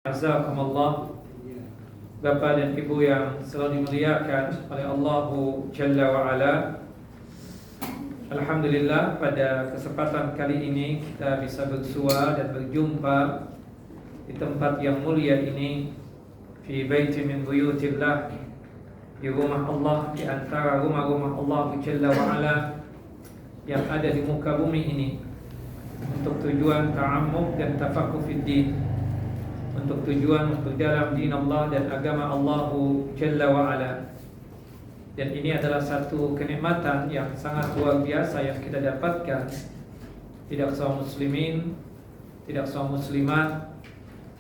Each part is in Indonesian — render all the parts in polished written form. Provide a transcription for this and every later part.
Azakumullah, Bapak dan Ibu yang selalu dimuliakan oleh Allah Jalla wa'ala. Alhamdulillah, pada kesempatan kali ini kita bisa bersua dan berjumpa di tempat yang mulia ini, fi baiti min buyutillah, di rumah Allah, di antara rumah-rumah Allah Jalla wa'ala yang ada di muka bumi ini, untuk tujuan ta'ammuk dan tafaqquh fid din, untuk tujuan berdalam din Allah dan agama Allah Jalla wa'ala. Dan ini adalah satu kenikmatan yang sangat luar biasa yang kita dapatkan. Tidak semua muslimin, tidak semua muslimat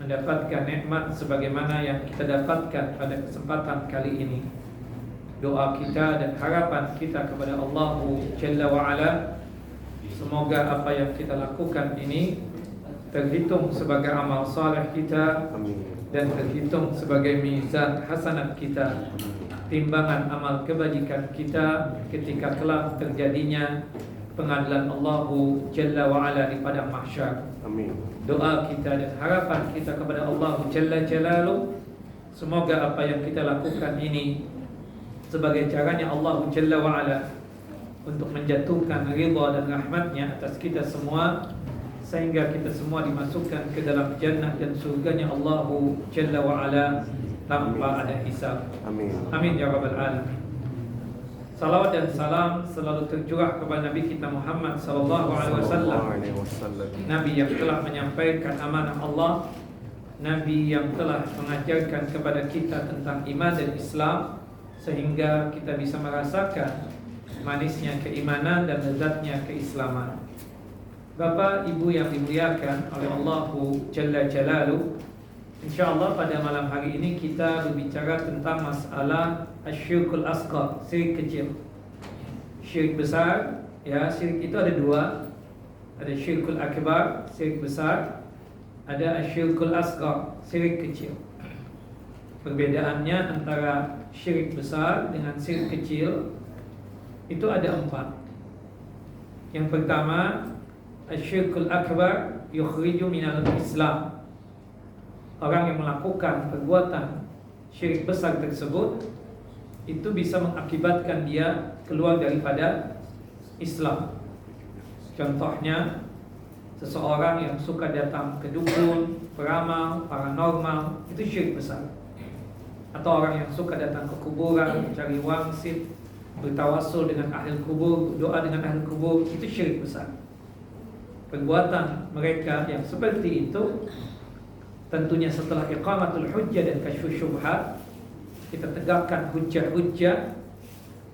mendapatkan nikmat sebagaimana yang kita dapatkan pada kesempatan kali ini. Doa kita dan harapan kita kepada Allah Jalla wa'ala, semoga apa yang kita lakukan ini terhitung sebagai amal saleh kita dan terhitung sebagai mizan hasanat kita, timbangan amal kebajikan kita ketika kelak terjadinya pengadilan Allah Jalla wa'ala di padang mahsyar. Amin. Doa kita dan harapan kita kepada Allah Jalla Jalaluh, semoga apa yang kita lakukan ini sebagai caranya Allah Jalla wa'ala untuk menjatuhkan ridha dan rahmatnya atas kita semua, sehingga kita semua dimasukkan ke dalam jannah dan surganya Allah Jalla wa'ala tanpa ada hisab. Amin. Amin ya rabbal alamin. Salawat dan salam selalu tercurah kepada Nabi kita Muhammad sallallahu alaihi wasallam, Nabi yang telah menyampaikan amanah Allah, Nabi yang telah mengajarkan kepada kita tentang iman dan Islam, sehingga kita bisa merasakan manisnya keimanan dan lezatnya keislaman. Bapak Ibu yang dimuliakan oleh Allah Jalla Jalaluh, insyaallah pada malam hari ini kita berbicara tentang masalah asyirkul asghar, syirik kecil. Syirik besar, ya, syirik itu ada dua. Ada syirkul akbar, syirik besar. Ada asyirkul asghar, syirik kecil. Perbedaannya antara syirik besar dengan syirik kecil itu ada 4. Yang pertama, asyirkul akbar yukhriju minal Islam. Orang yang melakukan perbuatan syirik besar tersebut itu bisa mengakibatkan dia keluar daripada Islam. Contohnya, seseorang yang suka datang ke dukun, peramal, paranormal, itu syirik besar. Atau orang yang suka datang ke kuburan, mencari wangsit, bertawassul dengan ahli kubur, berdoa dengan ahli kubur, itu syirik besar. Perbuatan mereka yang seperti itu, tentunya setelah iqamatul hujjah dan kasyfus syubhat, kita tegakkan hujjah-hujjah,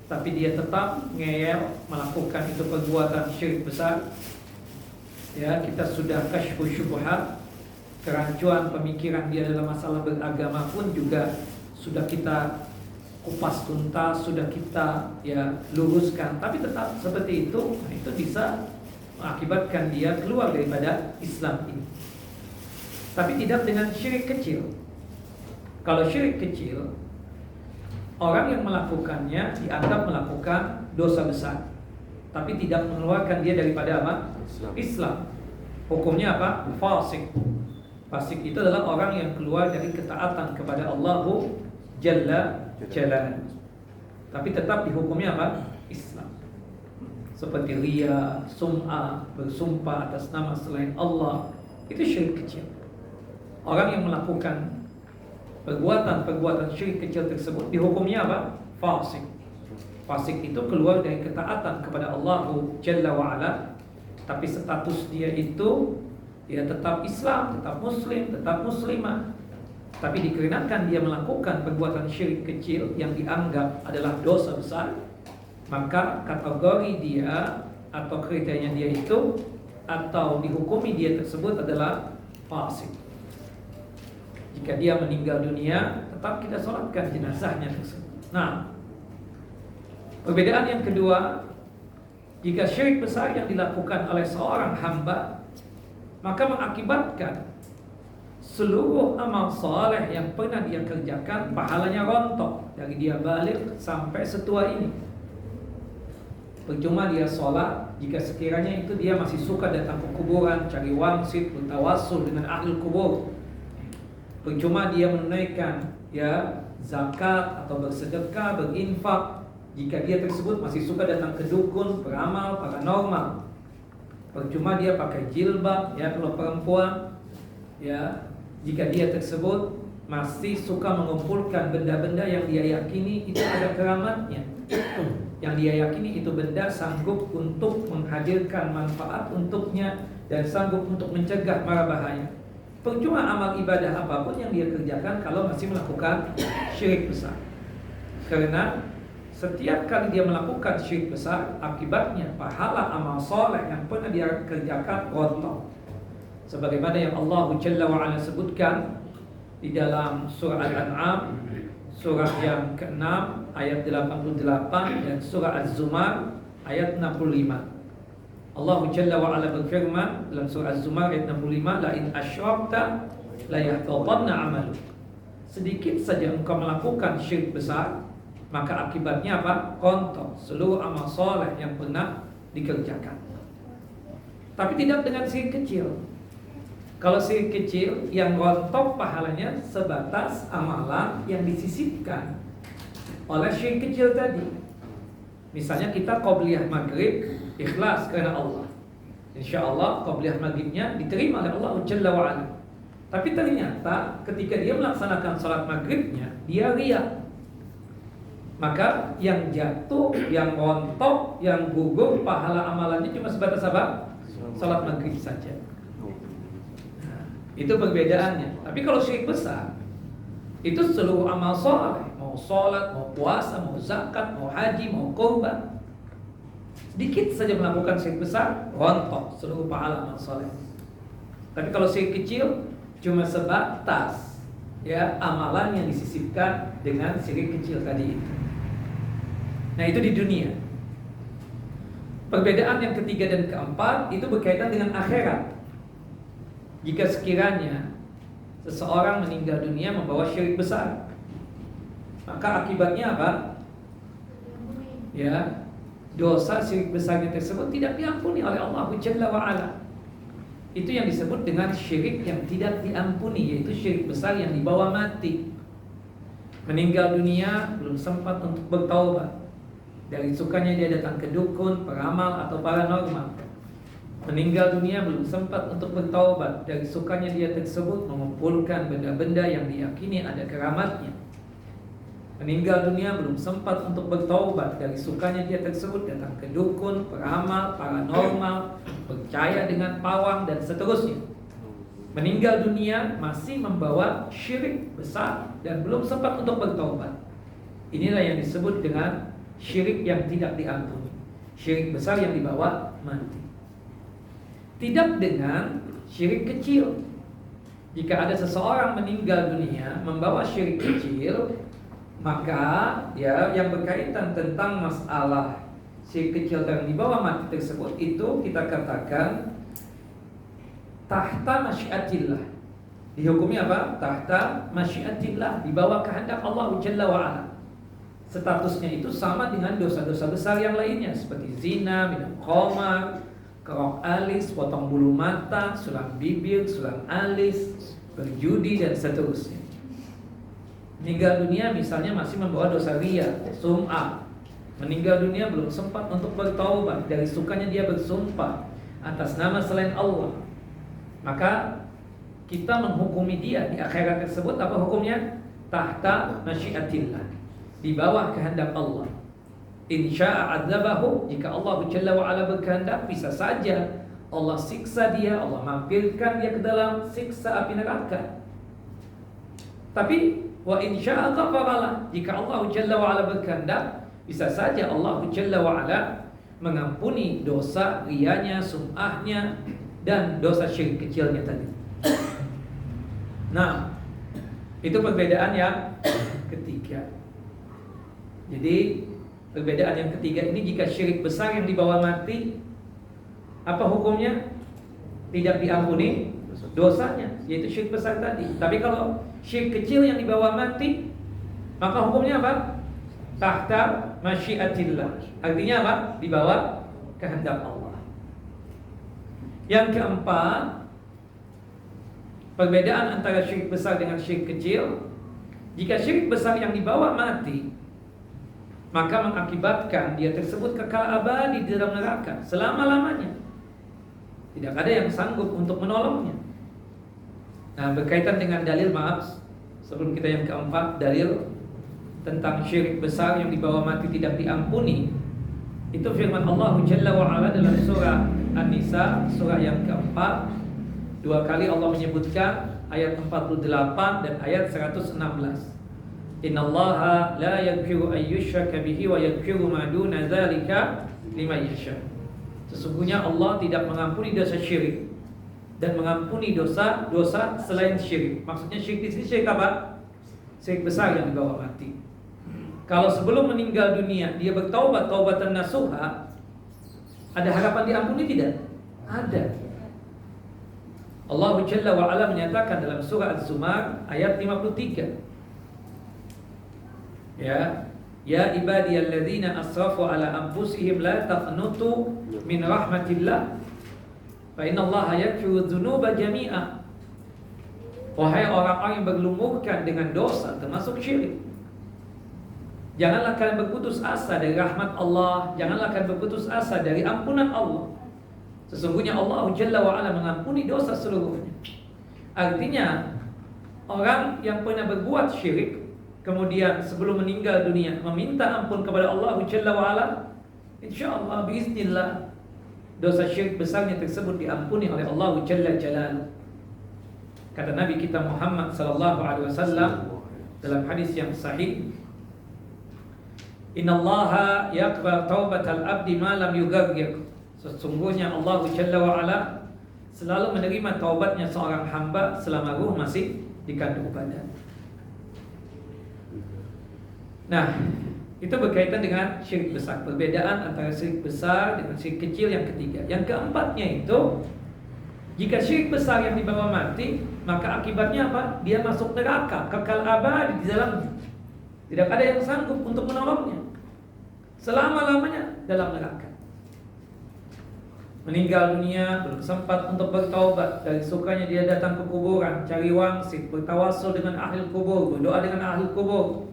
tapi dia tetap ngeyel melakukan itu perbuatan syirik besar, ya, kita sudah kasyfus syubhat, kerancuan pemikiran dia dalam masalah beragama pun juga sudah kita kupas tuntas, sudah kita luruskan, tapi tetap seperti itu, itu bisa mengakibatkan dia keluar daripada Islam ini. Tapi tidak dengan syirik kecil. Kalau syirik kecil, orang yang melakukannya dianggap melakukan dosa besar, tapi tidak mengeluarkan dia daripada apa? Islam. Hukumnya apa? Fasik. Fasik itu adalah orang yang keluar dari ketaatan kepada Allah Jalla Jalaluh, tapi tetap dihukumnya apa? Islam. Seperti riya, sum'ah, bersumpah atas nama selain Allah, itu syirik kecil. Orang yang melakukan perbuatan-perbuatan syirik kecil tersebut dihukumnya apa? Fasik. Fasik itu keluar dari ketaatan kepada Allah Jalla wa'ala, tapi status dia itu dia tetap Islam, tetap Muslim, tetap Muslimah. Tapi dikarenakan dia melakukan perbuatan syirik kecil yang dianggap adalah dosa besar, maka kategori dia atau kriterianya dia itu atau dihukumi dia tersebut adalah fasik. Jika dia meninggal dunia, tetap kita sholatkan jenazahnya tersebut. Nah, perbedaan yang kedua, jika syirik besar yang dilakukan oleh seorang hamba, maka mengakibatkan seluruh amal saleh yang pernah dia kerjakan pahalanya rontok dari dia balik sampai setua ini. Percuma dia sholat jika sekiranya itu dia masih suka datang ke kuburan, cari wangsit, bertawassul dengan ahli kubur. Percuma dia menunaikan ya zakat atau bersedekah, berinfak, jika dia tersebut masih suka datang ke dukun, beramal, paranormal. Percuma dia pakai jilbab ya kalau perempuan, ya jika dia tersebut masih suka mengumpulkan benda-benda yang dia yakini itu ada keramatnya, yang dia yakini itu benda sanggup untuk menghadirkan manfaat untuknya dan sanggup untuk mencegah mara bahaya. Percuma amal ibadah apapun yang dia kerjakan kalau masih melakukan syirik besar. Karena setiap kali dia melakukan syirik besar, akibatnya pahala amal soleh yang pernah dia kerjakan rontok. Sebagaimana yang Allah Jalla wa Ala sebutkan di dalam surah Al-An'am, surah yang ke-6 ayat 88 dan surah Az-Zumar ayat 65. Allah Jalla wa Ala berfirman dalam surah Az-Zumar ayat 65, la in asyrakta la yahtatanna 'amaluk. Sedikit saja engkau melakukan syirik besar, maka akibatnya apa? Rontok seluruh amal soleh yang pernah dikerjakan. Tapi tidak dengan syirik kecil. Kalau syirik kecil yang rontok pahalanya sebatas amalan yang disisipkan oleh syirik kecil tadi. Misalnya kita qobliyah maghrib ikhlas karena Allah, insya Allah qobliyah maghribnya diterima oleh Allah Jalla wa Ala. Tapi ternyata ketika dia melaksanakan salat maghribnya dia riya, maka yang jatuh, yang rontok, yang gugur pahala amalannya cuma sebatas apa? Salat maghrib saja. Nah, itu perbedaannya. Tapi kalau syirik besar, itu seluruh amal soleh, mau sholat, mau puasa, mau zakat, mau haji, mau kurban, sedikit saja melakukan syirik besar, rontok seluruh pahala amal soleh. Tapi kalau syirik kecil, cuma sebatas ya amalan yang disisipkan dengan syirik kecil tadi itu. Nah itu di dunia. Perbedaan yang ketiga dan keempat itu berkaitan dengan akhirat. Jika sekiranya seseorang meninggal dunia membawa syirik besar, maka akibatnya apa? Ya, dosa syirik besarnya tersebut tidak diampuni oleh Allah Jalla wa Ala. Itu yang disebut dengan syirik yang tidak diampuni, yaitu syirik besar yang dibawa mati. Meninggal dunia belum sempat untuk bertaubat. Dari sukanya dia datang ke dukun, peramal atau paranormal. Meninggal dunia belum sempat untuk bertaubat. Dari sukanya dia tersebut mengumpulkan benda-benda yang diyakini ada keramatnya. Meninggal dunia belum sempat untuk bertaubat. Dari sukanya dia tersebut datang ke dukun, peramal, paranormal, percaya dengan pawang dan seterusnya. Meninggal dunia masih membawa syirik besar dan belum sempat untuk bertaubat. Inilah yang disebut dengan syirik yang tidak diampuni, syirik besar yang dibawa mati. Tidak dengan syirik kecil. Jika ada seseorang meninggal dunia membawa syirik kecil, maka ya yang berkaitan tentang masalah syirik kecil yang dibawa mati tersebut itu kita katakan tahta masyiatillah. Dihukumi apa? Tahta masyiatillah, di bawah kehendak Allah Jalla wa Ala. Statusnya itu sama dengan dosa-dosa besar yang lainnya, seperti zina, minum khamar, kerok alis, potong bulu mata, sulam bibir, sulam alis, berjudi dan seterusnya. Meninggal dunia misalnya masih membawa dosa riya, sum'ah. Meninggal dunia belum sempat untuk bertaubat, dari sukanya dia bersumpah atas nama selain Allah. Maka kita menghukumi dia di akhirat tersebut apa hukumnya? Tahta masyiatillah, di bawah kehendak Allah. Insya'a adzabahu, jika Allah Jalla wa Ala berkehendak bisa saja Allah siksa dia, Allah mampirkan dia ke dalam siksa api neraka. Tapi wa insya'a ghafaralah, jika Allah Jalla wa Ala berkehendak bisa saja Allah Jalla wa Ala mengampuni dosa riyanya, sum'ahnya dan dosa syirik kecilnya tadi. Nah, itu perbedaan yang ketiga. Jadi perbedaan yang ketiga ini, jika syirik besar yang dibawa mati, apa hukumnya? Tidak diampuni dosanya, yaitu syirik besar tadi. Tapi kalau syirik kecil yang dibawa mati, maka hukumnya apa? Tahta masyiatillah. Artinya apa? Di bawah kehendak Allah. Yang keempat, Perbedaan antara syirik besar dengan syirik kecil, jika syirik besar yang dibawa mati, maka mengakibatkan dia tersebut kekal abadi di dalam neraka selama-lamanya. Tidak ada yang sanggup untuk menolongnya. Nah, berkaitan dengan dalil, maaf, sebelum kita yang keempat, dalil tentang syirik besar yang dibawa mati tidak diampuni, itu firman Allah Jalla wa'ala dalam surah An-Nisa, surah yang keempat. Dua kali Allah menyebutkan ayat 48 dan ayat 116. Innallaha la yaghfiru an yushraka bihi wa yaghfiru ma duna dzalika liman yasha. Sesungguhnya Allah tidak mengampuni dosa syirik dan mengampuni dosa selain syirik. Maksudnya syirik di sini syirik apa? Syirik besar yang dibawa mati. Kalau sebelum meninggal dunia dia bertaubat taubatan nasuha, ada harapan diampuni tidak? Ada. Allah Jalla wa Ala menyatakan dalam surah Az-Zumar ayat 53. Ya ibadiyalladzina asrafu ala anfusihim la taqnutu min rahmatillah fa innallaha yaghfiru dzunuba jami'a. Wahai orang-orang yang berlumurkan dengan dosa termasuk syirik, janganlah kalian berputus asa dari rahmat Allah, janganlah kalian berputus asa dari ampunan Allah. Sesungguhnya Allah Jalla wa'ala mengampuni dosa seluruhnya. Artinya orang yang pernah berbuat syirik kemudian sebelum meninggal dunia meminta ampun kepada Allah Jalla wa'ala, insyaallah biiznillah dosa syirik besarnya tersebut diampuni oleh Allah Jalla Jalaluhu. Kata Nabi kita Muhammad sallallahu alaihi wasallam dalam hadis yang sahih, innallaha yaqbal taubatal abdi ma lam yughayyir. Sesungguhnya Allah Jalla wa'ala selalu menerima taubatnya seorang hamba selama ruh masih di kandung badan. Nah, itu berkaitan dengan syirik besar. Perbedaan antara syirik besar dengan syirik kecil yang ketiga. Yang keempatnya itu, jika syirik besar yang dibawa mati, maka akibatnya apa? Dia masuk neraka, kekal abadi di dalamnya. Tidak ada yang sanggup untuk menolongnya selama-lamanya dalam neraka. Meninggal dunia belum sempat untuk bertaubat, dari sukanya dia datang ke kuburan, cari wangsit, bertawasul dengan ahli kubur, berdoa dengan ahli kubur.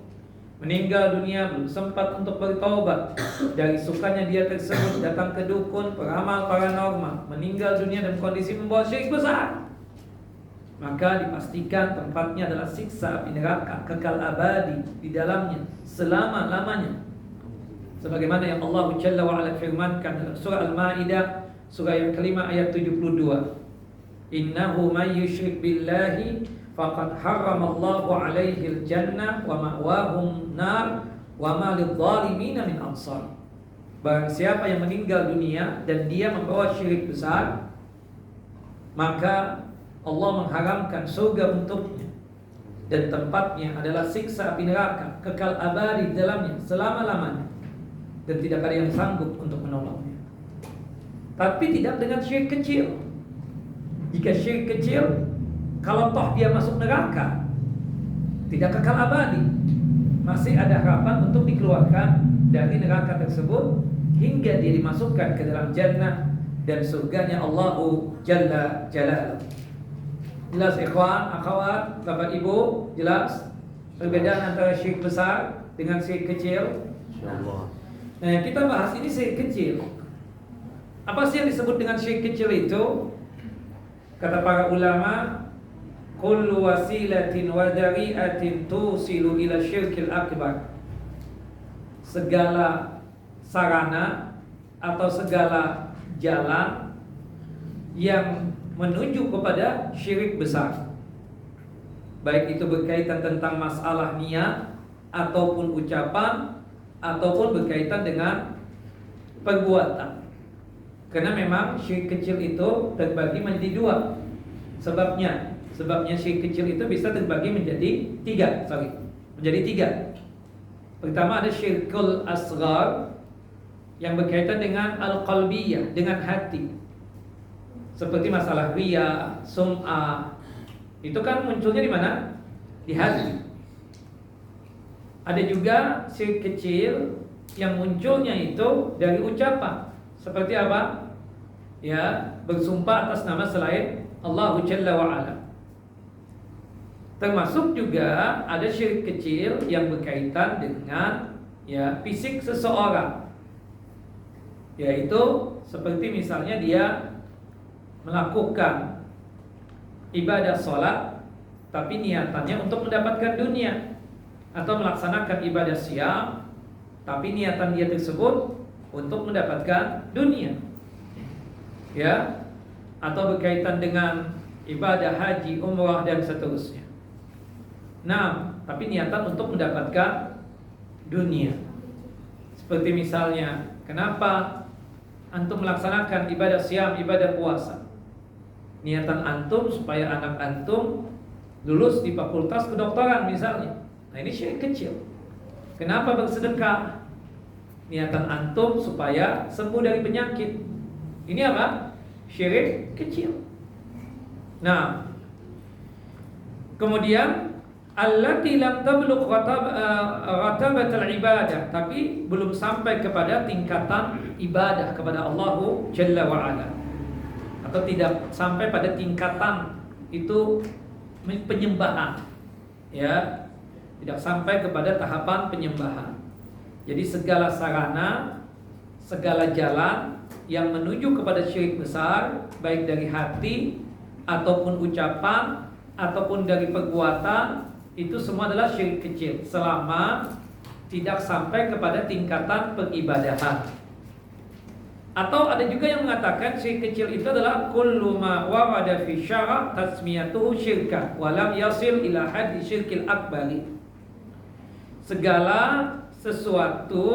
Meninggal dunia belum sempat untuk bertaubat, dari sukanya dia tersebut datang ke dukun, peramal paranormal. Meninggal dunia dalam kondisi membawa syirik besar, maka dipastikan tempatnya adalah siksa api neraka, kekal abadi di dalamnya selama-lamanya. Sebagaimana yang Allah Jalla wa'ala firmankan dalam surah Al-Maidah surah yang kelima ayat 72. Innahu may yusyrik billahi faqad harramallahu alaihil jannah wa ma'wahum nar wa ma lidh-dhalimin min ansar. Barang siapa yang meninggal dunia dan dia membawa syirik besar, maka Allah mengharamkan surga untuknya dan tempatnya adalah siksa api neraka, kekal abadi di dalamnya selama-lamanya, dan tidak ada yang sanggup untuk menolongnya. Tapi tidak dengan syirik kecil. Jika syirik kecil, kalau toh dia masuk neraka, tidak kekal abadi, masih ada harapan untuk dikeluarkan dari neraka tersebut hingga dia dimasukkan ke dalam jannah dan surganya Allahu Jalla Jalaluhu. Jelas ikhwan, akhwat, bapak ibu, jelas perbedaan antara syirik besar dengan syirik kecil. Insyaallah. Nah, kita bahas ini syirik kecil. Apa sih yang disebut dengan syirik kecil itu? Kata para ulama, kullu wasilatin wa dari'atin tusilu ila syirkil akbar. Segala sarana atau segala jalan yang menuju kepada syirik besar, baik itu berkaitan tentang masalah niat ataupun ucapan ataupun berkaitan dengan perbuatan. Karena memang syirik kecil itu terbagi menjadi dua. Sebabnya syirik kecil itu bisa terbagi menjadi tiga. Pertama ada syirkul asghar yang berkaitan dengan al-qalbiyah, dengan hati. Seperti masalah riya, sum'ah. Itu kan munculnya di mana? Di hati. Ada juga syirik kecil yang munculnya itu dari ucapan. Seperti apa? Ya, bersumpah atas nama selain Allah Jalla wa'ala. Termasuk juga ada syirik kecil yang berkaitan dengan fisik seseorang, yaitu seperti misalnya dia melakukan ibadah sholat tapi niatannya untuk mendapatkan dunia, atau melaksanakan ibadah siam tapi niatan dia tersebut untuk mendapatkan dunia, atau berkaitan dengan ibadah haji, umrah dan seterusnya. Nah, tapi niatan untuk mendapatkan dunia. Seperti misalnya, kenapa antum melaksanakan ibadah siam, ibadah puasa? Niatan antum supaya anak antum lulus di fakultas kedokteran misalnya. Nah, ini syirik kecil. Kenapa bersedekah? Niatan antum supaya sembuh dari penyakit. Ini apa? Syirik kecil. Nah, kemudian allati lam tablugh ratabatul ibadah, tapi belum sampai kepada tingkatan ibadah kepada Allah Jalla wa Ala, atau tidak sampai pada tingkatan itu penyembahan, tidak sampai kepada tahapan penyembahan. Jadi segala sarana, segala jalan yang menuju kepada syirik besar, baik dari hati ataupun ucapan ataupun dari perbuatan, itu semua adalah syirik kecil selama tidak sampai kepada tingkatan peribadahan. Atau ada juga yang mengatakan syirik kecil itu adalah kullu ma warada fi syara' tasmiyatuhu syirka wa lam yasil ila haddi syirkil akbari. Segala sesuatu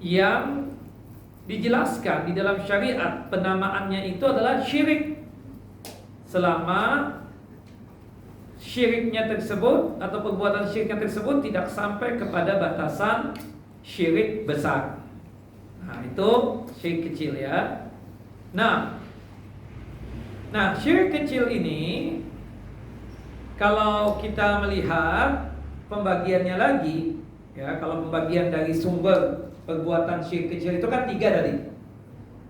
yang dijelaskan di dalam syariat penamaannya itu adalah syirik, selama syiriknya tersebut atau perbuatan syiriknya tersebut tidak sampai kepada batasan syirik besar. Nah, itu syirik kecil ya. Nah, syirik kecil ini kalau kita melihat pembagiannya lagi, kalau pembagian dari sumber perbuatan syirik kecil itu kan 3 tadi.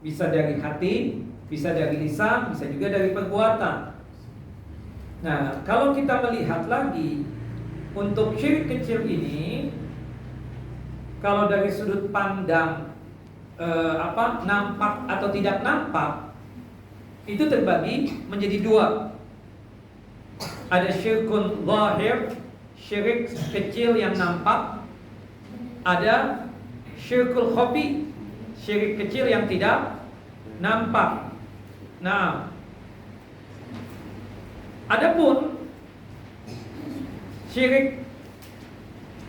Bisa dari hati, bisa dari lisan, bisa juga dari perbuatan. Nah, kalau kita melihat lagi untuk syirik kecil ini, kalau dari sudut pandang nampak atau tidak nampak, itu terbagi menjadi 2. Ada syirkun zahir, syirik kecil yang nampak. Ada syirkul khafi, syirik kecil yang tidak nampak. Nah, adapun syirik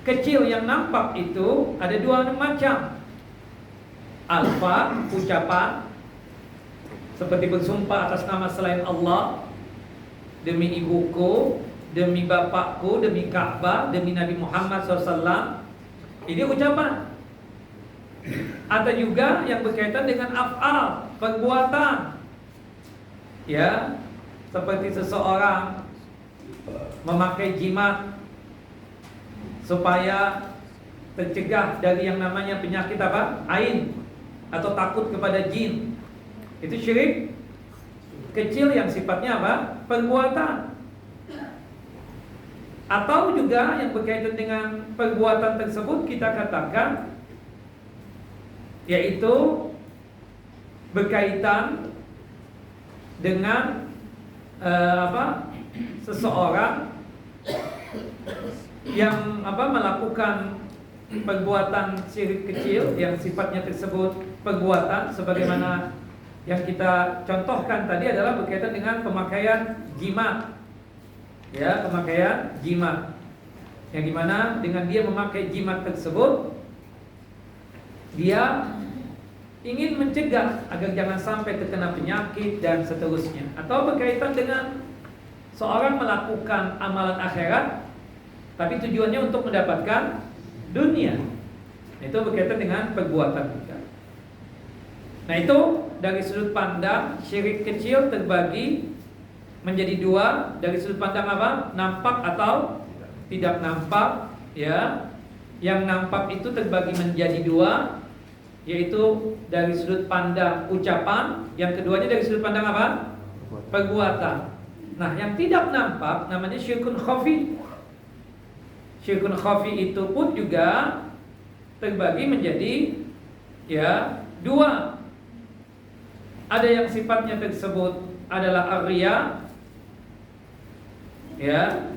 kecil yang nampak itu ada 2 macam. Alfa, ucapan, seperti bersumpah atas nama selain Allah, demi ibuku, demi bapakku, demi Ka'bah, demi Nabi Muhammad SAW. Ini ucapan. Ada juga yang berkaitan dengan af'al, perbuatan. Seperti seseorang memakai jimat supaya tercegah dari yang namanya penyakit ain, atau takut kepada jin. Itu syirik kecil yang sifatnya perbuatan. Atau juga yang berkaitan dengan perbuatan tersebut kita katakan yaitu berkaitan dengan seseorang yang melakukan perbuatan syirik kecil yang sifatnya tersebut perbuatan, sebagaimana yang kita contohkan tadi adalah berkaitan dengan pemakaian jimat. Pemakaian jimat. Yang dimana dengan dia memakai jimat tersebut, dia ingin mencegah agar jangan sampai terkena penyakit dan seterusnya. Atau berkaitan dengan seorang melakukan amalan akhirat, tapi tujuannya untuk mendapatkan dunia. Itu berkaitan dengan perbuatan juga. Nah, itu dari sudut pandang syirik kecil terbagi menjadi 2. Dari sudut pandang nampak atau tidak nampak, Yang nampak itu terbagi menjadi 2, yaitu dari sudut pandang ucapan, yang keduanya dari sudut pandang perbuatan. Nah, yang tidak nampak namanya syirkun khafi. Syirkun khafi itu pun juga terbagi menjadi dua. Ada yang sifatnya tersebut adalah ar-riya, yang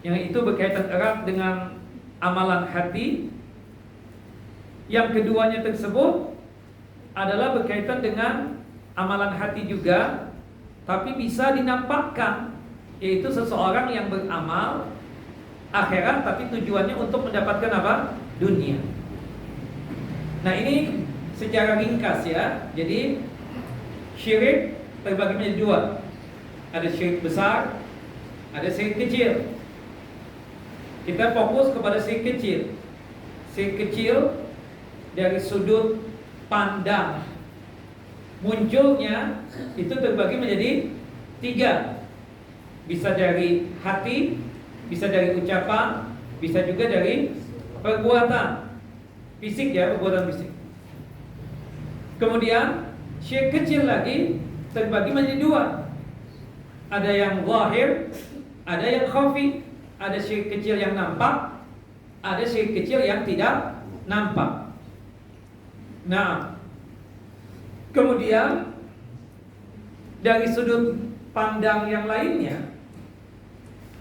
itu berkaitan erat dengan amalan hati. Yang keduanya tersebut adalah berkaitan dengan amalan hati juga, tapi bisa dinampakkan, yaitu seseorang yang beramal akhirat tapi tujuannya untuk mendapatkan apa? Dunia. Nah, ini secara ringkas ya. Jadi syirik terbagi menjadi dua. Ada syirik besar, ada syirik kecil. Kita fokus kepada syirik kecil. Syirik kecil dari sudut pandang munculnya itu terbagi menjadi tiga. Bisa dari hati, bisa dari ucapan, bisa juga dari perbuatan fisik ya, perbuatan fisik. Kemudian syirik kecil lagi terbagi menjadi dua. Ada yang zahir, ada yang khafi. Ada syirik kecil yang nampak, ada syirik kecil yang tidak nampak. Nah, kemudian dari sudut pandang yang lainnya,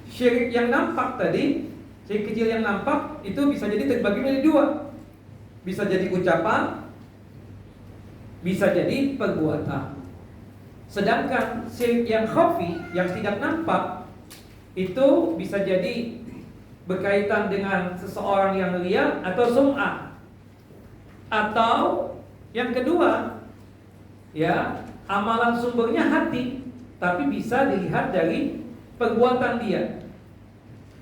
syirik yang nampak tadi, syirik kecil yang nampak itu bisa jadi terbagi menjadi dua. Bisa jadi ucapan, bisa jadi perbuatan. Sedangkan syirik yang khafi, yang tidak nampak, itu bisa jadi berkaitan dengan seseorang yang riya atau sum'ah. Atau yang kedua, amalan sumbernya hati, tapi bisa dilihat dari perbuatan dia.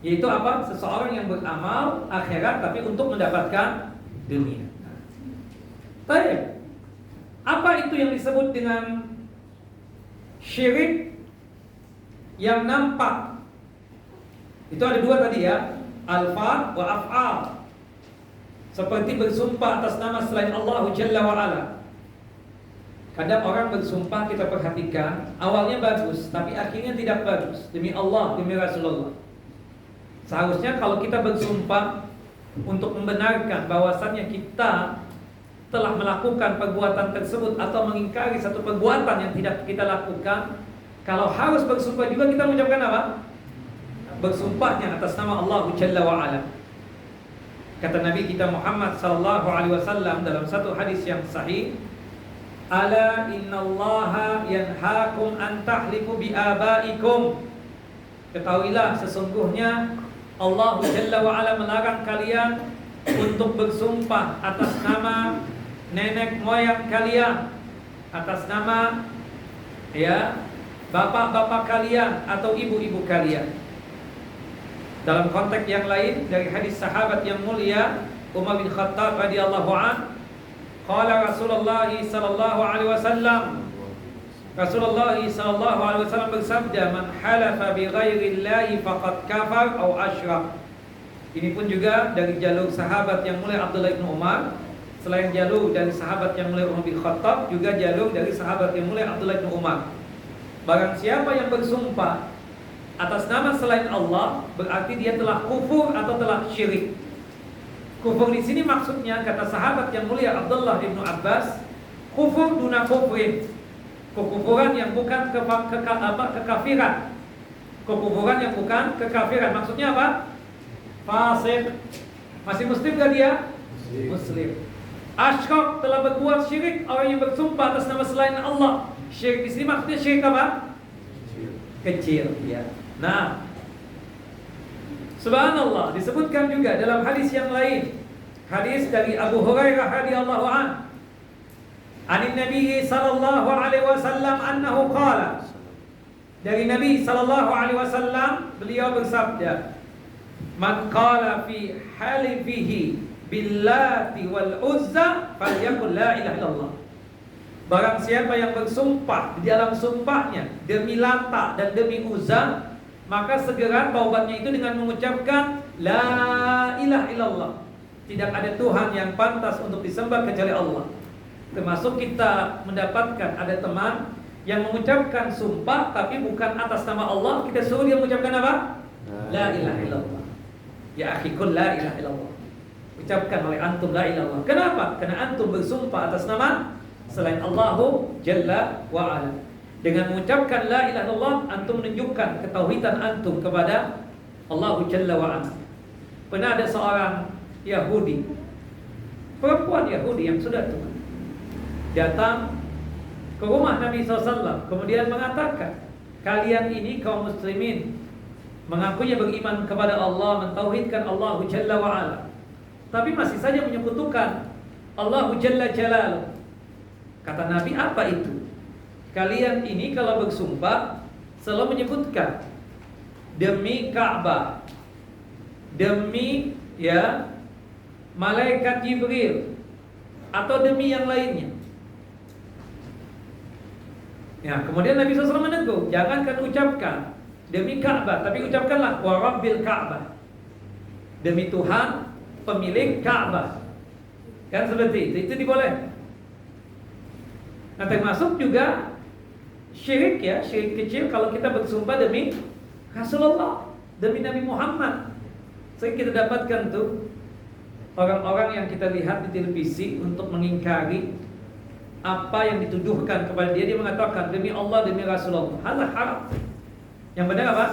Yaitu apa? Seseorang yang beramal akhirat tapi untuk mendapatkan dunia. Baik. Apa itu yang disebut dengan syirik yang nampak? Itu ada dua tadi ya, alfa wa af'al. Seperti bersumpah atas nama selain Allah Jalla wa Ala. Kadang orang bersumpah, kita perhatikan, awalnya bagus, tapi akhirnya tidak bagus. Demi Allah, demi Rasulullah. Seharusnya kalau kita bersumpah untuk membenarkan bahwasannya kita telah melakukan perbuatan tersebut atau mengingkari satu perbuatan yang tidak kita lakukan, kalau harus bersumpah juga kita mengucapkan apa? Bersumpahnya atas nama Allah Jalla wa Ala. Kata Nabi kita Muhammad sallallahu alaihi wasallam dalam satu hadis yang sahih, ala innallaha yanhaakum an tahlifu bi abaikum. Ketahuilah sesungguhnya Allah Jalla wa Ala melarang kalian untuk bersumpah atas nama nenek moyang kalian, atas nama bapak-bapak kalian atau ibu-ibu kalian. Dalam konteks yang lain dari hadis sahabat yang mulia Umar bin Khattab radhiyallahu an, qala Rasulullah sallallahu alaihi wasallam, Rasulullah sallallahu alaihi wasallam bersabda, man halafa bi ghairi llahi faqad kafar aw asyrak. Ini pun juga dari jalur sahabat yang mulia Abdullah bin Umar. Selain jalur dari sahabat yang mulia Umar bin Khattab, juga jalur dari sahabat yang mulia Abdullah bin Umar. Barang siapa yang bersumpah atas nama selain Allah, berarti dia telah kufur atau telah syirik. Kufur di sini maksudnya, kata sahabat yang mulia Abdullah bin Abbas, kufur duna kufrin. Kekufuran yang bukan kekafiran. Kekufuran yang bukan kekafiran. Maksudnya apa? Fasik. Masih muslim gak dia? Muslim. Asyrak, telah berbuat syirik, orang yang bersumpah atas nama selain Allah. Syirik di sini maksudnya syirik apa? Kecil, ya. Nah, subhanallah, disebutkan juga dalam hadis yang lain, hadis dari Abu Hurairah radhiyallahu anhu, anin Nabi sallallahu alaihi wasallam annahu qala, dari Nabi sallallahu alaihi wasallam beliau bersabda, man qala fi halifihi billati wal uzza falyaqul la ilaha illallah. Barang siapa yang bersumpah di dalam sumpahnya demi Lata dan demi Uzza, maka segera taubatnya itu dengan mengucapkan la ilaha illallah. Tidak ada Tuhan yang pantas untuk disembah kecuali Allah. Termasuk kita mendapatkan ada teman yang mengucapkan sumpah tapi bukan atas nama Allah, kita suruh dia mengucapkan apa? La ilaha illallah. Ya akhi, qul la ilaha illallah. Ucapkan oleh antum la ilaha illallah. Kenapa? Karena antum bersumpah atas nama selain Allahu Jalla wa Ala. Dengan mengucapkan la ilaha illallah, antum menunjukkan ketauhidan antum kepada Allahu Jalla wa Ala. Pernah ada seorang Yahudi, perempuan Yahudi yang sudah tua, datang ke rumah Nabi SAW, kemudian mengatakan, kalian ini kaum muslimin mengakunya beriman kepada Allah, mentauhidkan Allahu Jalla wa Ala, tapi masih saja menyekutukan Allahu Jalla Jalaluh. Kata Nabi, apa itu? Kalian ini kalau bersumpah selalu menyebutkan demi Ka'bah, demi malaikat Jibril, atau demi yang lainnya. Ya, kemudian Nabi SAW menegur, jangankan ucapkan demi Ka'bah, tapi ucapkanlah wa rabbil Ka'bah, demi Tuhan pemilik Ka'bah. Kan seperti itu diboleh. Nah, termasuk juga syirik syirik kecil kalau kita bersumpah demi Rasulullah, demi Nabi Muhammad. Sering kita dapatkan tuh orang-orang yang kita lihat di televisi untuk mengingkari apa yang dituduhkan kepada dia mengatakan demi Allah, demi Rasulullah. Halah haram. Yang benar apa?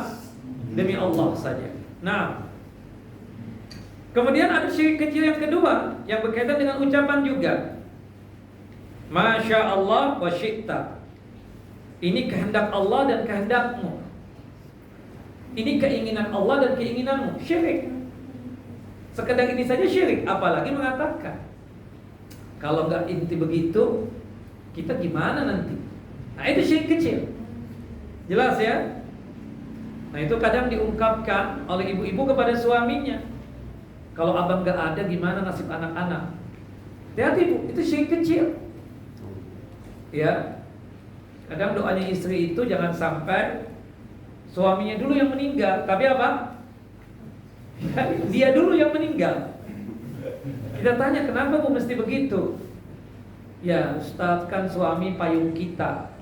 Demi Allah saja. Nah, kemudian ada syirik kecil yang kedua yang berkaitan dengan ucapan juga. Masya Allah wa syi'ta. Ini kehendak Allah dan kehendakmu. Ini keinginan Allah dan keinginanmu. Syirik. Sekedar ini saja syirik, apalagi mengatakan kalau enggak inti begitu, kita gimana nanti? Nah, itu syirik kecil. Jelas ya? Nah, itu kadang diungkapkan oleh ibu-ibu kepada suaminya. Kalau abang enggak ada, gimana nasib anak-anak? Hati-hati Bu, itu syirik kecil. Ya. Kadang doanya istri itu jangan sampai suaminya dulu yang meninggal, tapi apa? Dia dulu yang meninggal. Kita tanya, kenapa Bu mesti begitu? Ya Ustaz, kan suami payung kita.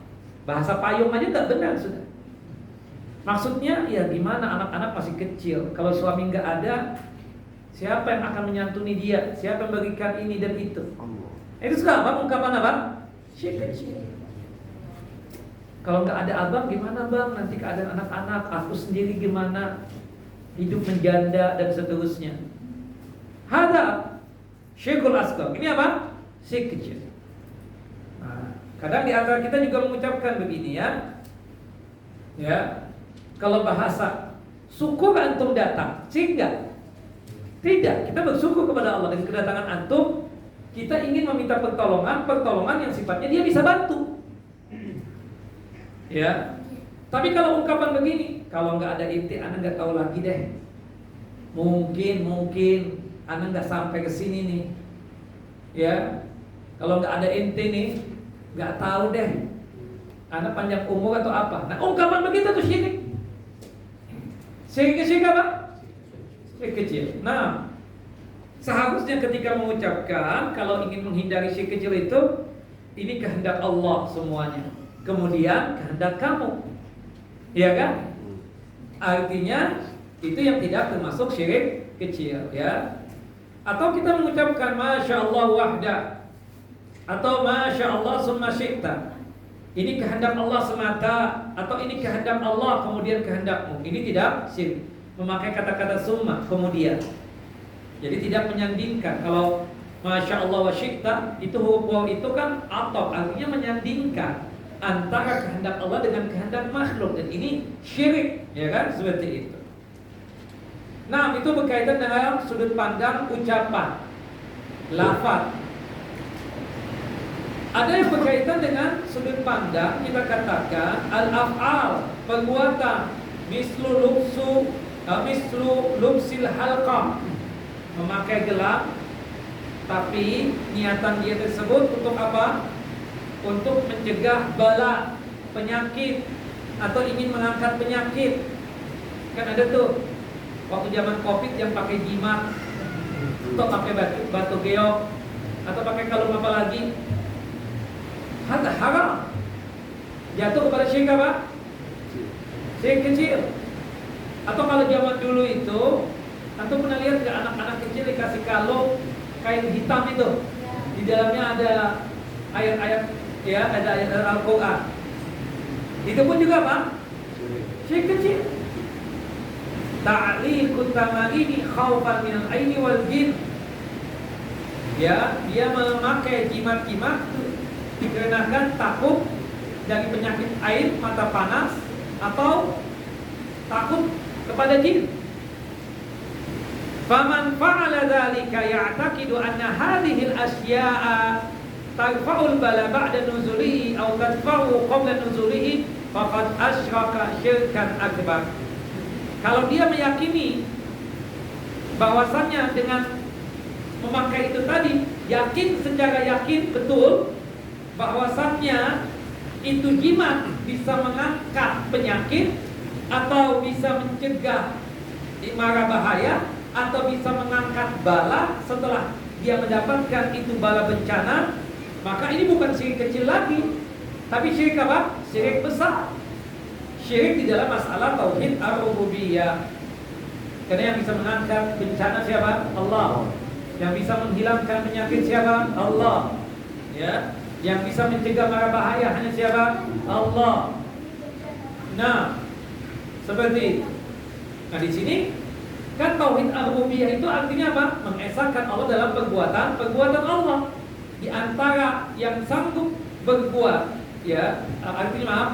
Bahasa payung aja gak benar sudah. Maksudnya ya gimana, anak-anak masih kecil. Kalau suami gak ada, siapa yang akan menyantuni dia? Siapa yang berikan ini dan itu? Itu sudah apa? Ungkapan apa? Syirik kecil. Kalau gak ada abang gimana bang? Nanti keadaan anak-anak, aku sendiri gimana? Hidup menjanda dan seterusnya. Hada syirkul asghar. Ini apa? Syirik kecil. Nah, kadang di antara kita juga mengucapkan begini ya. Ya. Kalau bahasa syukur antum datang, sehingga tidak, kita bersyukur kepada Allah dengan kedatangan antum. Kita ingin meminta pertolongan yang sifatnya dia bisa bantu. Ya. Tapi kalau ungkapan begini, kalau nggak ada inti, anak nggak tahu lagi deh. Mungkin anak nggak sampai ke sini nih. Ya, kalau nggak ada inti nih, nggak tahu deh. Anak panjang umur atau apa? Nah, ungkapan begitu tuh syirik. Syirik apa? Syirik kecil. Nah, seharusnya ketika mengucapkan, kalau ingin menghindari syirik kecil itu, ini kehendak Allah semuanya. Kemudian kehendak kamu. Iya kan? Artinya itu yang tidak termasuk syirik kecil ya. Atau kita mengucapkan Masya Allah wahda, atau Masya Allah summa syi'ta. Ini kehendak Allah semata, atau ini kehendak Allah kemudian kehendakmu. Ini tidak syirik. Memakai kata-kata summa kemudian. Jadi tidak menyandingkan. Kalau Masya Allah wa syi'ta, itu huruf waw itu kan atau artinya menyandingkan antara kehendak Allah dengan kehendak makhluk, dan ini syirik, ya kan? Seperti itu. Nah, itu berkaitan dengan sudut pandang ucapan, lafaz. Ada yang berkaitan dengan sudut pandang, kita katakan al-af'al, perbuatan, mislu lubsil halqah, memakai gelang, tapi niatan dia tersebut untuk apa? Untuk mencegah bala, penyakit, atau ingin mengangkat penyakit. Kan ada tuh waktu zaman Covid yang pakai jimat, atau pakai batu geok, atau pakai kalung apa lagi. Hada haram. Jatuh kepada syirik apa? Syirik kecil. Atau kalau zaman dulu itu, antum pernah lihat nggak anak-anak kecil dikasih kalung kain hitam itu? Di dalamnya ada ayat-ayat, ya, ada ayat Al-Quran. Itu pun juga apa? Syirik kecil. Ta'liqut tamarini khaufan minal aini wal jin. Ya, dia memakai jimat-jimat dikarenakan takut dari penyakit ain, mata panas, atau takut kepada jin. Faman fa'ala dzalika ya'taqidu anna hadhihi al-asya'a tarfa'ul bala ba'da nuzulihi aw tadfa'u qabla nuzulihi faqad asyraka syirkan akbar. Kalau dia meyakini bahwasannya dengan memakai itu tadi, yakin secara yakin betul bahwasannya itu jimat bisa mengangkat penyakit atau bisa mencegah mara bahaya atau bisa mengangkat bala setelah dia mendapatkan itu bala bencana, maka ini bukan syirik kecil lagi, tapi syirik apa? Syirik besar. Syirik di dalam masalah tauhid ar-rububiyah. Karena yang bisa mengangkat bencana siapa? Allah. Yang bisa menghilangkan penyakit siapa? Allah. Ya, yang bisa mencegah mara bahaya hanya siapa? Allah. Nah, seperti itu. Nah, di sini kan tauhid ar-rububiyah itu artinya apa? Mengesahkan Allah dalam perbuatan Allah. Di antara yang sanggup berbuat, ya, artinya maaf,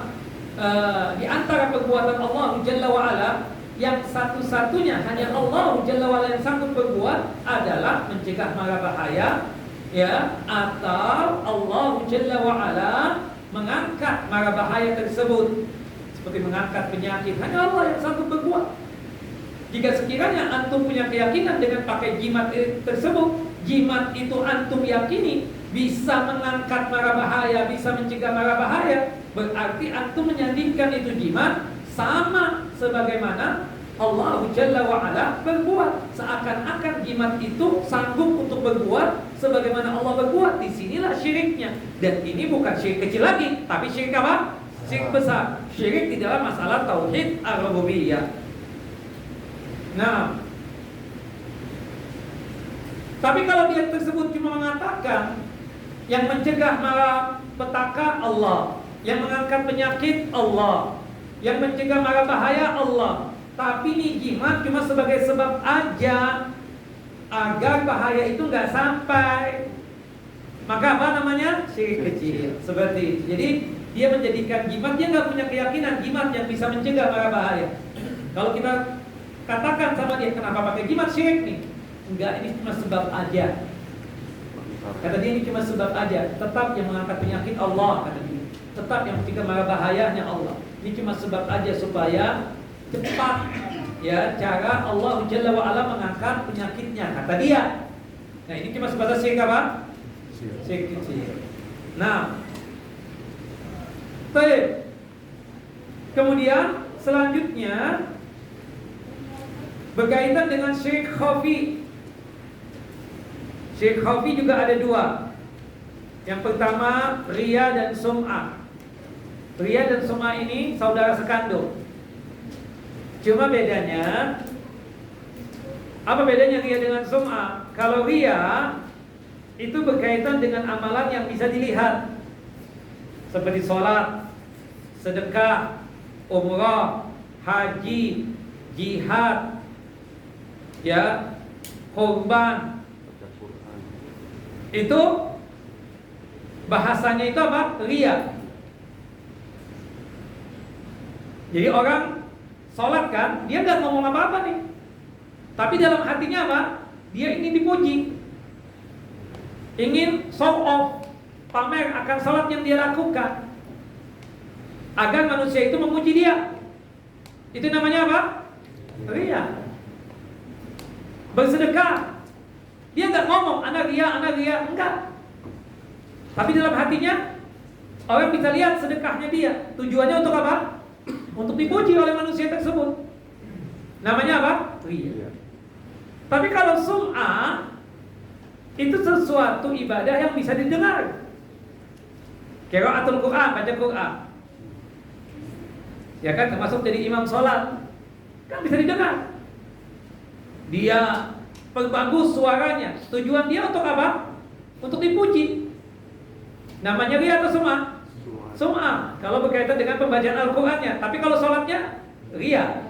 di antara perbuatan Allah Jalla wa'ala, yang satu-satunya hanya Allah Jalla wa'ala yang sanggup berbuat adalah mencegah mara bahaya, ya, atau Allah Jalla wa'ala mengangkat mara bahaya tersebut, seperti mengangkat penyakit. Hanya Allah yang sanggup berbuat. Jika sekiranya antum punya keyakinan dengan pakai jimat tersebut, jimat itu antum yakini bisa mengangkat mara bahaya, bisa mencegah mara bahaya, berarti antum menyandingkan itu jimat sama sebagaimana Allah Jalla wa'ala berbuat. Seakan-akan jimat itu sanggup untuk berbuat sebagaimana Allah berbuat. Disinilah syiriknya. Dan ini bukan syirik kecil lagi, tapi syirik apa? Syirik besar. Syirik di dalam masalah tauhid ar-rububiyah. Nah, tapi kalau dia tersebut cuma mengatakan yang mencegah mara petaka Allah, yang mengangkat penyakit Allah, yang mencegah mara bahaya Allah, tapi ini jimat cuma sebagai sebab aja agar bahaya itu nggak sampai, maka apa namanya? Syirik kecil. Seperti itu. Jadi dia menjadikan jimat, dia nggak punya keyakinan jimat yang bisa mencegah mara bahaya. Kalau kita katakan sama dia, kenapa pakai jimat syirik nih? Enggak, ini cuma sebab aja. Kata dia, ini cuma sebab aja. Tetap yang mengangkat penyakit Allah, kata dia. Tetap yang mencegah mara bahayanya Allah. Ini cuma sebab aja supaya cepat, ya, cara Allah Jalla wa'ala mengangkat penyakitnya, kata dia. Nah, ini cuma sebatas syirik apa? Syirik kecil. Nah, baik. Kemudian selanjutnya berkaitan dengan syirik khafi. Syirik khafi juga ada dua. Yang pertama, riya dan sum'ah. Riya dan sum'ah ini saudara sekandung. Cuma bedanya, apa bedanya riya dengan sum'ah? Kalau riya itu berkaitan dengan amalan yang bisa dilihat, seperti sholat, sedekah, umrah, haji, jihad, ya, korban. Itu bahasanya itu apa? Riya. Jadi orang sholat kan, dia nggak ngomong apa-apa nih, tapi dalam hatinya apa? Dia ingin dipuji, ingin show off, pamer akan sholat yang dia lakukan, agar manusia itu memuji dia. Itu namanya apa? Riya. Bersedekah, dia nggak ngomong ana riya, enggak. Tapi dalam hatinya orang bisa lihat sedekahnya dia. Tujuannya untuk apa? Untuk dipuji oleh manusia tersebut. Namanya apa? Riya. Tapi kalau sum'ah, itu sesuatu ibadah yang bisa didengar. Qiraatul Quran, baca Quran. Ya kan, termasuk jadi imam sholat. Kan bisa didengar. Dia perbagus suaranya. Tujuan dia untuk apa? Untuk dipuji. Namanya ria atau sum'ah? Sum'ah. Kalau berkaitan dengan pembacaan Al-Qur'annya. Tapi kalau sholatnya ria.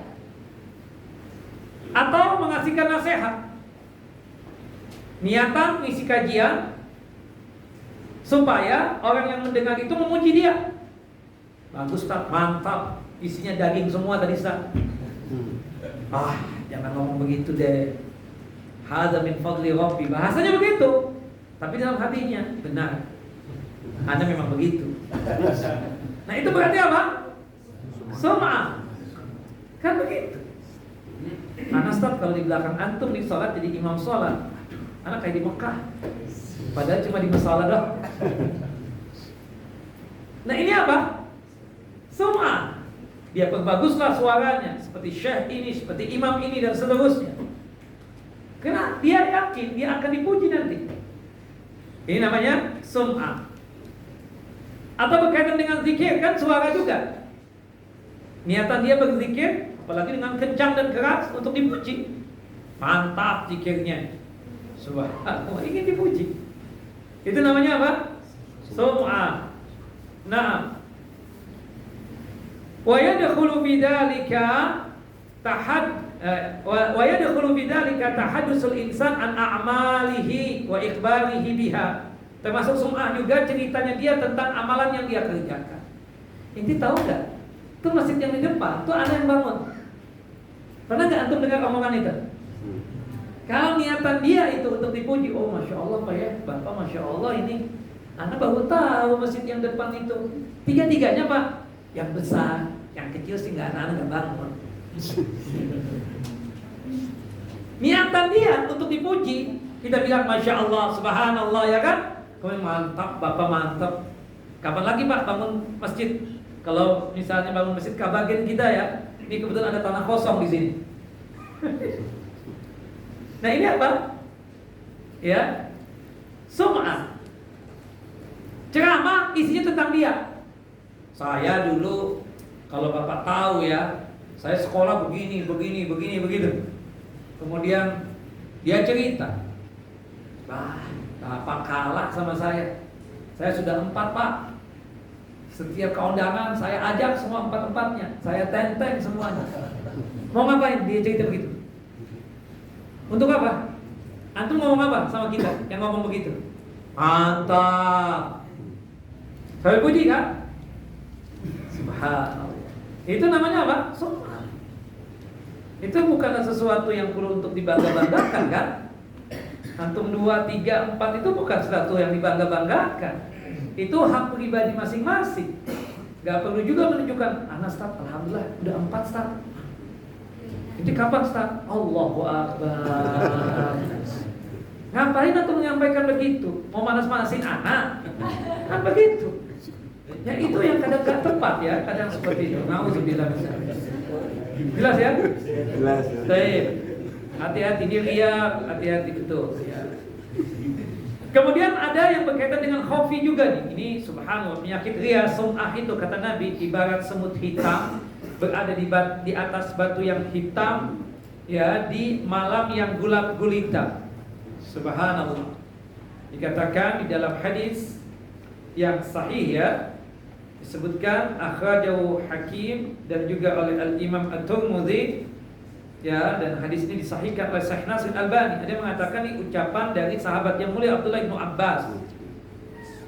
Atau mengasihkan nasihat. Niatan ngisi kajian supaya orang yang mendengar itu memuji dia. Bagus Ustaz, mantap. Isinya daging semua tadi Ustaz. Jangan ngomong begitu deh. Hadza min fadli Rabbi. Bahasanya begitu. Tapi dalam hatinya benar. Anda memang begitu. Nah, itu berarti apa? Sum'ah. Kan begitu. Ustaz, kalau di belakang antum di sholat jadi imam sholat, anak kayak di Mekah. Padahal cuma di musola doang. Nah, ini apa? Sum'ah. Dia perbaguslah suaranya, seperti syekh ini, seperti imam ini, dan seterusnya. Karena dia yakin dia akan dipuji nanti. Ini namanya sum'ah. Atau berkaitan dengan zikir, kan suara juga. Niatan dia berzikir, apalagi dengan kencang dan keras untuk dipuji. Mantap zikirnya. Subhanallah, ingin dipuji. Itu namanya apa? Sum'ah. Nah, wa yadkhulu bidzalika tahaddusul insan an a'malihi wa ikhbarihi biha. Termasuk sum'ah juga ceritanya dia tentang amalan yang dia kerjakan. Inti tahu enggak? Itu masjid yang di depan, itu ada yang bangun. Pernah enggak antum dengar omongan itu? Kalau niatan dia itu untuk dipuji, oh Masya Allah Pak ya, Bapak Masya Allah ini anak baru tahu masjid yang depan itu. Tiga-tiganya Pak, yang besar, yang kecil sih anak-anak nggak bangun. Niatan dia untuk dipuji, kita bilang Masya Allah, Subhanallah ya kan? Kau mantap, Bapak mantap. Kapan lagi Pak bangun masjid? Kalau misalnya bangun masjid kabarin kita ya. Ini kebetulan ada tanah kosong di sini. Nah, ini apa? Ya, sum'ah. Ceramah isinya tentang dia. Saya dulu, kalau Bapak tahu ya, saya sekolah begini, begitu. Kemudian dia cerita, Bapak kalah sama saya. Saya sudah 4 Pak. Setiap keundangan saya ajak semua 4-4-nya. Saya tenteng semuanya. Mau ngapain? Dia cerita begitu. Untuk apa? Antum ngomong apa sama kita yang ngomong begitu? Mantap. Saya puji kan? Subhanallah. Itu namanya apa? Sum'ah. Itu bukan sesuatu yang perlu untuk dibangga-banggakan kan? Antum 2, 3, 4 itu bukan sesuatu yang dibangga-banggakan. Itu hak pribadi masing-masing. Gak perlu juga menunjukkan, anak Ustaz, alhamdulillah udah 4 Ustaz. Itu kapan Ustaz? Allahu Akbar. Ngapain antum menyampaikan begitu? Mau manas-manasin anak? Kan begitu. Ya itu yang kadang gak tepat ya, kadang seperti itu. Nauzubillah. Jelas ya? Jelas. Baik. Hati-hati dia lihat, hati-hati betul ya. Kemudian ada yang berkaitan dengan khofi juga nih. Ini subhanallah, penyakit ria sum'ah itu kata Nabi ibarat semut hitam berada di atas batu yang hitam ya di malam yang gelap gulita. Subhanallah. Dikatakan di dalam hadis yang sahih ya, disebutkan akhrajahu Hakim dan juga oleh Al-Imam At-Tirmidzi ya, dan hadis ini disahihkan oleh Syekh Nasir Albani. Ada yang mengatakan ini ucapan dari sahabat yang mulia Abdullah bin Abbas.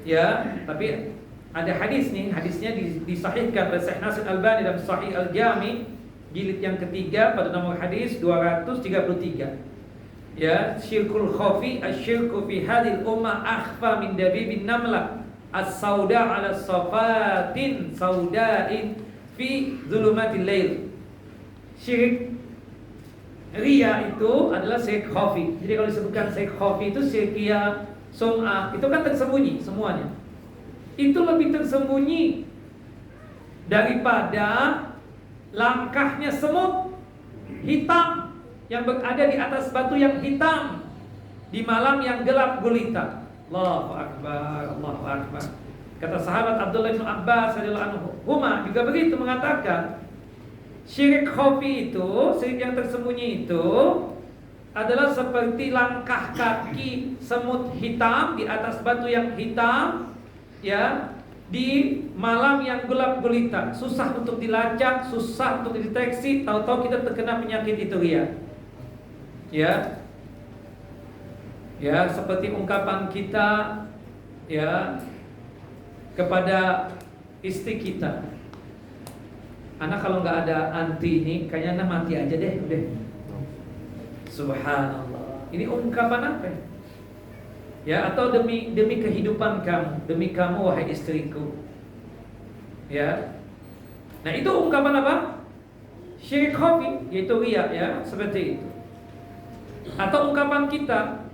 Ya, tapi ada hadis nih, hadisnya disahihkan oleh Syekh Nasir Albani dalam Sahih Al-Jami jilid yang ketiga pada nomor hadis 233. Ya, syirkul khafi asyirku fi hadhil ummah akhfa min dabibin namlah as-sauda 'ala safatin sauda'in fi zulumatil lail. Syirik ria itu adalah syirik khafi. Jadi kalau disebutkan syirik khafi itu syirik ria, sum'ah, itu kan tersembunyi semuanya. Itu lebih tersembunyi daripada langkahnya semut hitam yang berada di atas batu yang hitam di malam yang gelap gulita. Allahu Akbar, Allahu Akbar. Kata sahabat Abdullah bin Abbas radhiyallahu anhu juga begitu mengatakan, Syirik khafi itu, syirik yang tersembunyi itu adalah seperti langkah kaki semut hitam di atas batu yang hitam, ya, di malam yang gelap gulita, susah untuk dilacak, susah untuk dideteksi. Tahu-tahu kita terkena penyakit itu, ya, seperti ungkapan kita, ya, kepada istri kita, anak kalau nggak ada anti ini, kayaknya anak mati aja deh, udah. Subhanallah. Ini ungkapan apa? Ya, atau demi kehidupan kamu, demi kamu wahai istriku. Ya. Nah, itu ungkapan apa? Syirik khafi, yaitu riya, ya, seperti itu. Atau ungkapan kita,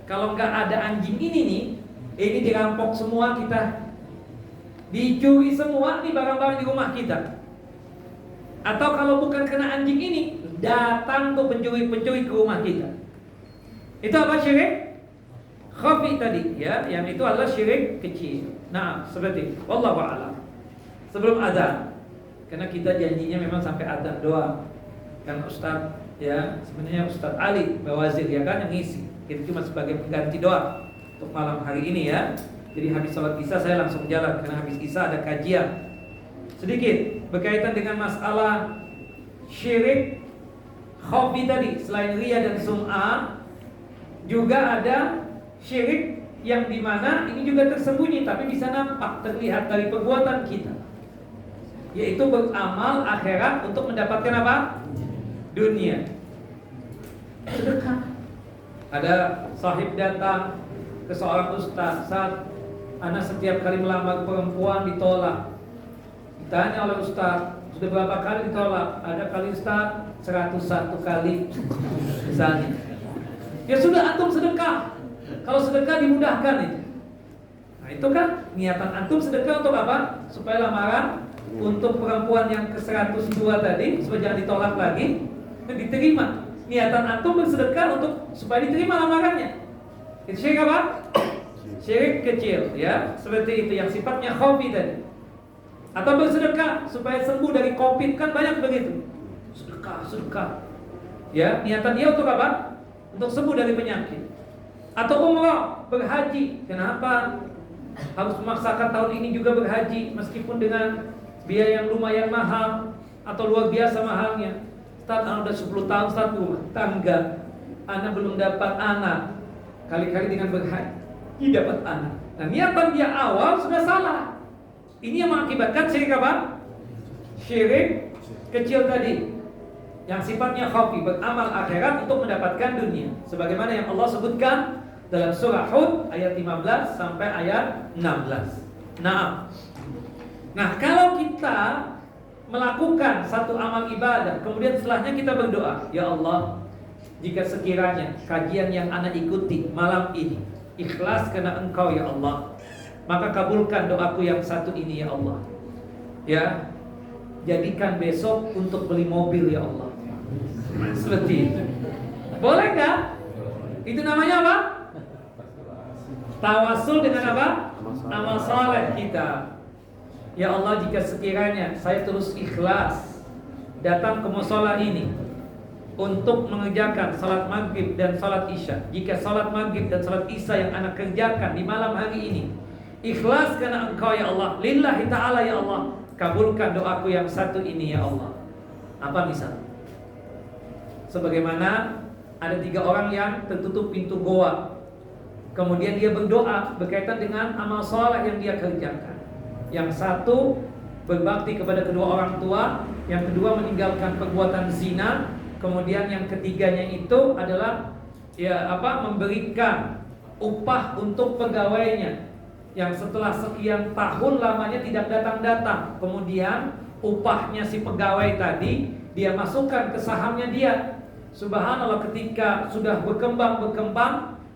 kalau nggak ada anjing ini nih, ini dirampok semua kita, dicuri semua nih barang-barang di rumah kita. Atau kalau bukan kena anjing ini, datang tuh pencuri-pencuri ke rumah kita. Itu apa syirik khafi tadi, ya, yang itu adalah syirik kecil. Nah, seperti itu. Wallahu a'lam. Sebelum azan, karena kita janjinya memang sampai azan doang. Kan Ustaz, ya, sebenarnya Ustaz Ali Bawazir, ya kan, yang ngisi. Itu cuma sebagai pengganti doa untuk malam hari ini, ya. Jadi habis sholat isya saya langsung jalan, karena habis isya ada kajian. Sedikit berkaitan dengan masalah syirik khafi tadi, selain riya dan sum'ah, juga ada syirik yang dimana ini juga tersembunyi tapi bisa nampak, terlihat dari perbuatan kita, yaitu beramal akhirat untuk mendapatkan apa? Dunia. Sedekah. Ada sahib datang ke seorang ustaz, saat anak setiap kali melamar perempuan ditolak. Ditanya oleh ustaz, sudah berapa kali ditolak? Ada kali ustaz 101 kali misalnya. Ya sudah, antum sedekah. Kalau sedekah dimudahkan itu. Nah, itu kan niatan antum sedekah untuk apa? Supaya lamaran untuk perempuan yang ke-102 tadi supaya jangan ditolak lagi, diterima. Niatan antum bersedekah untuk supaya diterima lamarannya. Itu syirik apa? Syirik kecil, ya, seperti itu yang sifatnya khafi tadi. Atau bersedekah supaya sembuh dari Covid, kan banyak begitu. Sedekah. Ya, niatan dia untuk apa? Untuk sembuh dari penyakit. Atau umrah, berhaji. Kenapa harus memaksakan tahun ini juga berhaji meskipun dengan biaya yang lumayan mahal atau luar biasa mahalnya? Ustaz, anak udah 10 tahun Ustaz rumah tangga, anak belum dapat anak. Kali-kali dengan berhaji dapat anak. Nah, niatan dia awal sudah salah. Ini yang mengakibatkan syirik apa? Syirik kecil tadi, yang sifatnya khafi, beramal akhirat untuk mendapatkan dunia. Sebagaimana yang Allah sebutkan dalam surah Hud ayat 15 sampai ayat 16. Nah, kalau kita melakukan satu amal ibadah, kemudian setelahnya kita berdoa, ya Allah, jika sekiranya kajian yang anak ikuti malam ini ikhlas karena Engkau ya Allah, maka kabulkan doaku yang satu ini ya Allah. Ya, jadikan besok untuk beli mobil ya Allah. Seperti itu. Boleh nggak? Itu namanya apa? Tawasul dengan apa? Amal saleh kita. Ya Allah, jika sekiranya saya terus ikhlas datang ke mushola ini untuk mengerjakan salat maghrib dan salat isya, jika salat maghrib dan salat isya yang anak kerjakan di malam hari ini ikhlas karena Engkau ya Allah, lillahi ta'ala ya Allah, kabulkan doaku yang satu ini ya Allah. Apa misal? Sebagaimana ada 3 orang yang tertutup pintu goa, kemudian dia berdoa berkaitan dengan amal saleh yang dia kerjakan. Yang satu berbakti kepada kedua orang tua, yang kedua meninggalkan perbuatan zina, kemudian yang ketiganya itu adalah memberikan upah untuk pegawainya yang setelah sekian tahun lamanya tidak datang-datang. Kemudian upahnya si pegawai tadi dia masukkan ke sahamnya dia. Subhanallah, ketika sudah berkembang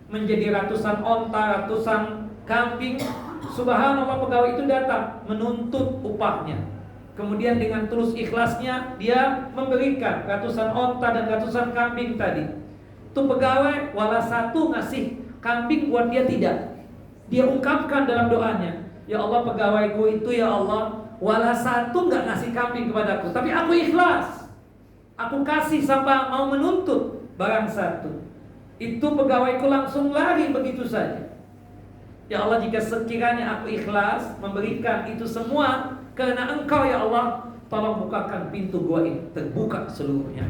menjadi ratusan onta, ratusan kambing, subhanallah, pegawai itu datang menuntut upahnya. Kemudian dengan tulus ikhlasnya dia memberikan ratusan onta dan ratusan kambing tadi. Itu pegawai wala satu ngasih kambing buat dia tidak. Dia ungkapkan dalam doanya, ya Allah, pegawaiku itu ya Allah wala satu nggak ngasih kambing kepadaku, tapi aku ikhlas. Aku kasih sampai mau menuntut barang satu. Itu pegawaiku langsung lari begitu saja. Ya Allah, jika sekiranya aku ikhlas memberikan itu semua karena Engkau ya Allah, tolong bukakan pintu gua ini, terbuka seluruhnya.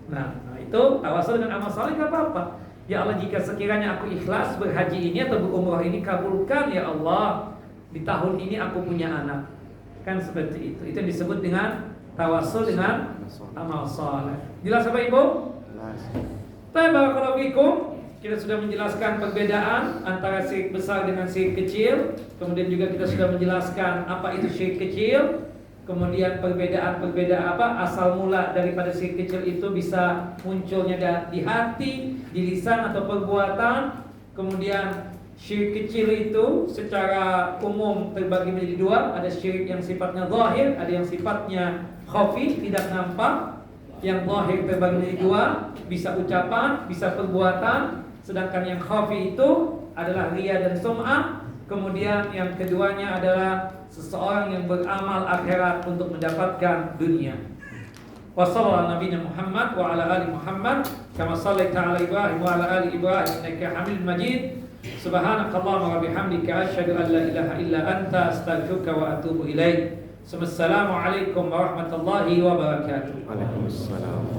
Nah itu tawasul dengan amal saleh gak apa-apa. Ya Allah, jika sekiranya aku ikhlas berhaji ini atau berumrah ini, kabulkan ya Allah. Di tahun ini aku punya anak. Kan seperti itu. Itu yang disebut dengan tawasul dengan amal saleh. Jelas Bapak Ibu? Jelas. Barakallahu fikum. Kita sudah menjelaskan perbedaan antara syirik besar dengan syirik kecil. Kemudian juga kita sudah menjelaskan apa itu syirik kecil. Kemudian perbedaan asal mula daripada syirik kecil itu bisa munculnya di hati, di lisan atau perbuatan. Kemudian syirik kecil itu secara umum terbagi menjadi dua. Ada syirik yang sifatnya zahir, ada yang sifatnya khafi, tidak nampak. Yang zahir terbagi menjadi dua, bisa ucapan, bisa perbuatan. Sedangkan yang khafi itu adalah riya dan sum'ah. Kemudian yang keduanya adalah seseorang yang beramal akhirat untuk mendapatkan dunia. Wassallallahu ala nabiyina Muhammad wa ala ali Muhammad kama shallaita ala Ibrahim wa ala ali Ibrahim innaka Hamidum Majid. Subhanakallahumma wa bihamdika asyhadu an la ilaha illa anta astaghfiruka wa atubu ilaik. Assalamualaikum warahmatullahi wabarakatuh. Waalaikumsalam.